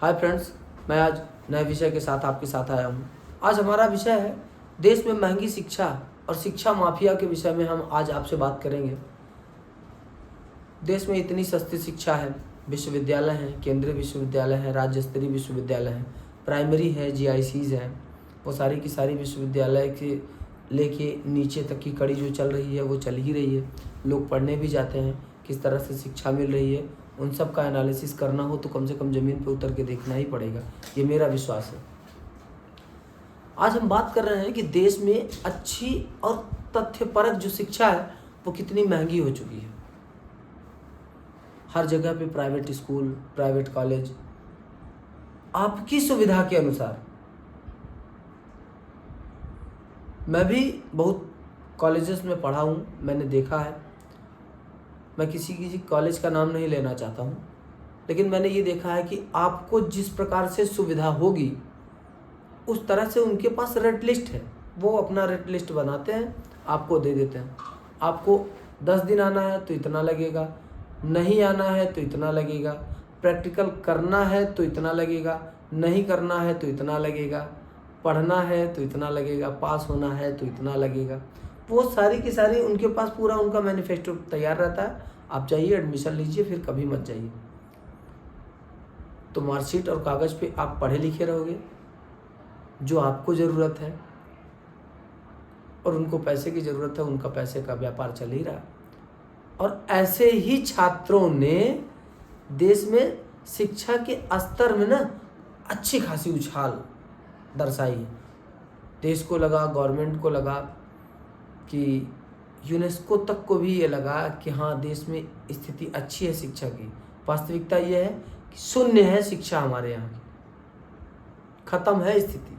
Hi friends, मैं आज नए विषय के साथ आपके साथ आया हूँ। आज हमारा विषय है देश में महंगी शिक्षा और शिक्षा माफिया के विषय में हम आज आपसे बात करेंगे। देश में इतनी सस्ती शिक्षा है, विश्वविद्यालय हैं, केंद्रीय विश्वविद्यालय हैं, राज्य स्तरीय विश्वविद्यालय हैं, प्राइमरी है, जीआईसीज हैं, वो सारी की सारी विश्वविद्यालय के लेके नीचे तक की कड़ी जो चल रही है वो चल ही रही है। लोग पढ़ने भी जाते हैं, किस तरह से शिक्षा मिल रही है उन सब का एनालिसिस करना हो तो कम से कम ज़मीन पर उतर के देखना ही पड़ेगा, ये मेरा विश्वास है। आज हम बात कर रहे हैं कि देश में अच्छी और तथ्यपरक जो शिक्षा है वो कितनी महंगी हो चुकी है। हर जगह पे प्राइवेट स्कूल, प्राइवेट कॉलेज, आपकी सुविधा के अनुसार। मैं भी बहुत कॉलेजेस में पढ़ा हूँ, मैंने देखा है। मैं किसी कॉलेज का नाम नहीं लेना चाहता हूँ, लेकिन मैंने ये देखा है कि आपको जिस प्रकार से सुविधा होगी उस तरह से उनके पास रेट लिस्ट है। वो अपना रेट लिस्ट बनाते हैं, आपको दे देते हैं। आपको 10 दिन आना है तो इतना लगेगा, नहीं आना है तो इतना लगेगा, प्रैक्टिकल करना है तो इतना लगेगा, नहीं करना है तो इतना लगेगा, पढ़ना है तो इतना लगेगा, पास होना है तो इतना लगेगा। वो सारी की सारी उनके पास पूरा उनका मैनिफेस्टो तैयार रहता है। आप जाइए, एडमिशन लीजिए, फिर कभी मत जाइए। तो मार्कशीट और कागज़ पे आप पढ़े लिखे रहोगे, जो आपको ज़रूरत है, और उनको पैसे की ज़रूरत है, उनका पैसे का व्यापार चल ही रहा है। और ऐसे ही छात्रों ने देश में शिक्षा के स्तर में ना अच्छी खासी उछाल दर्शाई है। देश को लगा, गवर्नमेंट को लगा कि यूनेस्को तक को भी ये लगा कि हाँ, देश में स्थिति अच्छी है शिक्षा की। वास्तविकता ये है कि शून्य है शिक्षा हमारे यहाँ की, खत्म है स्थिति।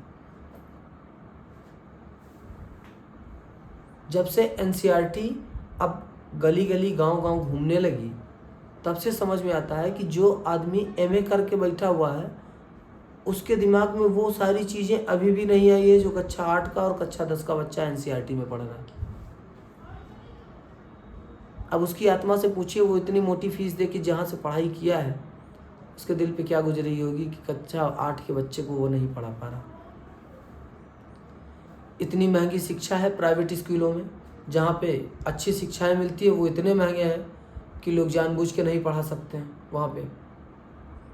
जब से एनसीईआरटी अब गली गली गांव गांव घूमने लगी, तब से समझ में आता है कि जो आदमी एमए करके बैठा हुआ है उसके दिमाग में वो सारी चीज़ें अभी भी नहीं आई है जो कक्षा 8 का और कक्षा 10 का बच्चा एनसीईआरटी में पढ़ रहा है। अब उसकी आत्मा से पूछिए, वो इतनी मोटी फीस दे के जहाँ से पढ़ाई किया है, उसके दिल पे क्या गुजरी होगी कि कक्षा 8 के बच्चे को वो नहीं पढ़ा पा रहा। इतनी महंगी शिक्षा है प्राइवेट स्कूलों में, जहाँ पे अच्छी शिक्षाएं मिलती है वो इतने महंगे हैं कि लोग जानबूझ के नहीं पढ़ा सकते हैं वहाँ पे,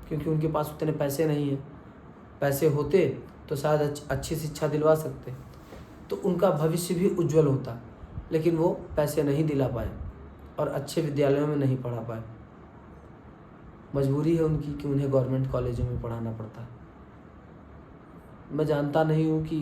क्योंकि उनके पास उतने पैसे नहीं हैं। पैसे होते तो शायद अच्छी शिक्षा दिलवा सकते, तो उनका भविष्य भी उज्जवल होता, लेकिन वो पैसे नहीं दिला पाए और अच्छे विद्यालयों में नहीं पढ़ा पाए। मजबूरी है उनकी कि उन्हें गवर्नमेंट कॉलेजों में पढ़ाना पड़ता है। मैं जानता नहीं हूँ कि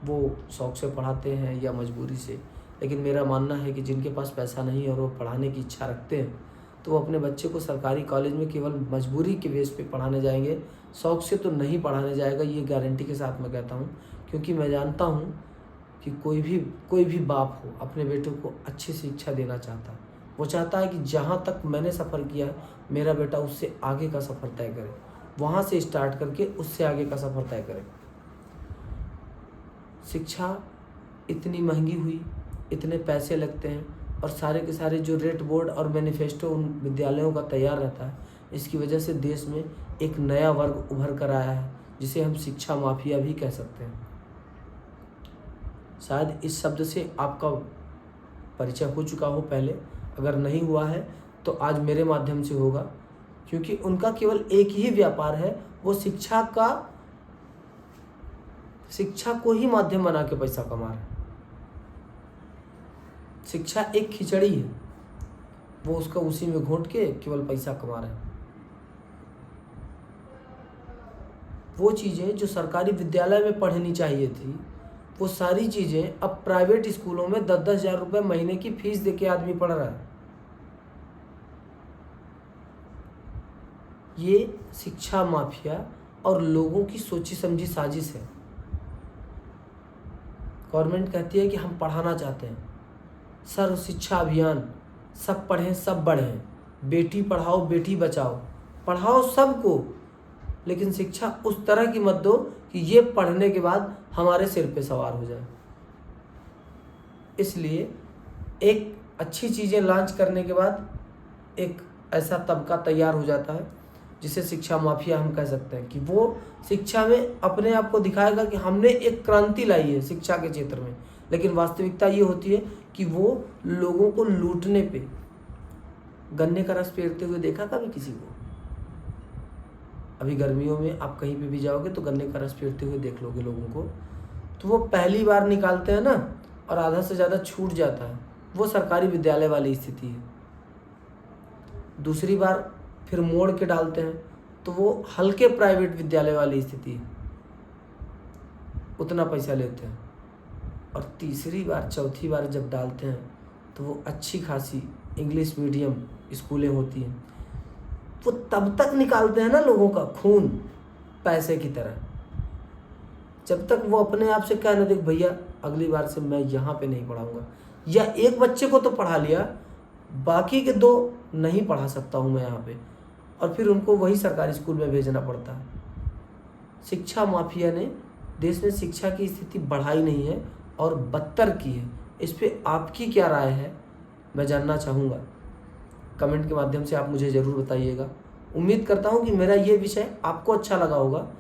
वो शौक़ से पढ़ाते हैं या मजबूरी से, लेकिन मेरा मानना है कि जिनके पास पैसा नहीं है और वो पढ़ाने की इच्छा रखते हैं तो वो अपने बच्चे को सरकारी कॉलेज में केवल मजबूरी के बेस पे पढ़ाने जाएंगे, शौक़ से तो नहीं पढ़ाने जाएगा। ये गारंटी के साथ मैं कहता हूँ, क्योंकि मैं जानता हूँ कि कोई भी बाप हो अपने बेटों को अच्छी शिक्षा देना चाहता है। वो चाहता है कि जहाँ तक मैंने सफ़र किया मेरा बेटा उससे आगे का सफ़र तय करे, वहाँ से स्टार्ट करके उससे आगे का सफ़र तय करे। शिक्षा इतनी महंगी हुई, इतने पैसे लगते हैं, और सारे के सारे जो रेट बोर्ड और मैनिफेस्टो उन विद्यालयों का तैयार रहता है, इसकी वजह से देश में एक नया वर्ग उभर कर आया है जिसे हम शिक्षा माफिया भी कह सकते हैं। शायद इस शब्द से आपका परिचय हो चुका हो पहले, अगर नहीं हुआ है तो आज मेरे माध्यम से होगा, क्योंकि उनका केवल एक ही व्यापार है, वो शिक्षा को ही माध्यम बना के पैसा कमा रहे हैं। शिक्षा एक खिचड़ी है, वो उसका उसी में घोंट के केवल पैसा कमा रहे हैं। वो चीज़ें जो सरकारी विद्यालय में पढ़नी चाहिए थी, वो सारी चीज़ें अब प्राइवेट स्कूलों में 10-10 हज़ार रुपये महीने की फीस देके आदमी पढ़ रहा है। ये शिक्षा माफिया और लोगों की सोची समझी साजिश है। गवर्नमेंट कहती है कि हम पढ़ाना चाहते हैं, सर्व शिक्षा अभियान, सब पढ़ें सब बढ़ें, बेटी पढ़ाओ बेटी बचाओ, पढ़ाओ सबको, लेकिन शिक्षा उस तरह की मत दो कि ये पढ़ने के बाद हमारे सिर पे सवार हो जाए। इसलिए एक अच्छी चीज़ें लॉन्च करने के बाद एक ऐसा तबका तैयार हो जाता है जिसे शिक्षा माफिया हम कह सकते हैं, कि वो शिक्षा में अपने आप को दिखाएगा कि हमने एक क्रांति लाई है शिक्षा के क्षेत्र में, लेकिन वास्तविकता ये होती है कि वो लोगों को लूटने पे। गन्ने का रस पेरते हुए देखा कभी किसी को? अभी गर्मियों में आप कहीं पे भी जाओगे तो गन्ने का रस पेरते हुए देख लोगे लोगों को, तो वो पहली बार निकालते हैं ना और आधा से ज़्यादा छूट जाता है, वो सरकारी विद्यालय वाली स्थिति है। दूसरी बार फिर मोड़ के डालते हैं तो वो हल्के प्राइवेट विद्यालय वाली स्थिति है, उतना पैसा लेते हैं। और तीसरी बार चौथी बार जब डालते हैं तो वो अच्छी खासी इंग्लिश मीडियम स्कूलें होती हैं, वो तब तक निकालते हैं ना लोगों का खून पैसे की तरह, जब तक वो अपने आप से कह न देख भैया अगली बार से मैं यहाँ पे नहीं पढ़ाऊँगा, या एक बच्चे को तो पढ़ा लिया, बाकी के 2 नहीं पढ़ा सकता हूँ मैं यहाँ पे, और फिर उनको वही सरकारी स्कूल में भेजना पड़ता है। शिक्षा माफिया ने देश में शिक्षा की स्थिति बढ़ाई नहीं है और बदतर की है। इस पे आपकी क्या राय है मैं जानना चाहूँगा, कमेंट के माध्यम से आप मुझे ज़रूर बताइएगा। उम्मीद करता हूँ कि मेरा ये विषय आपको अच्छा लगा होगा।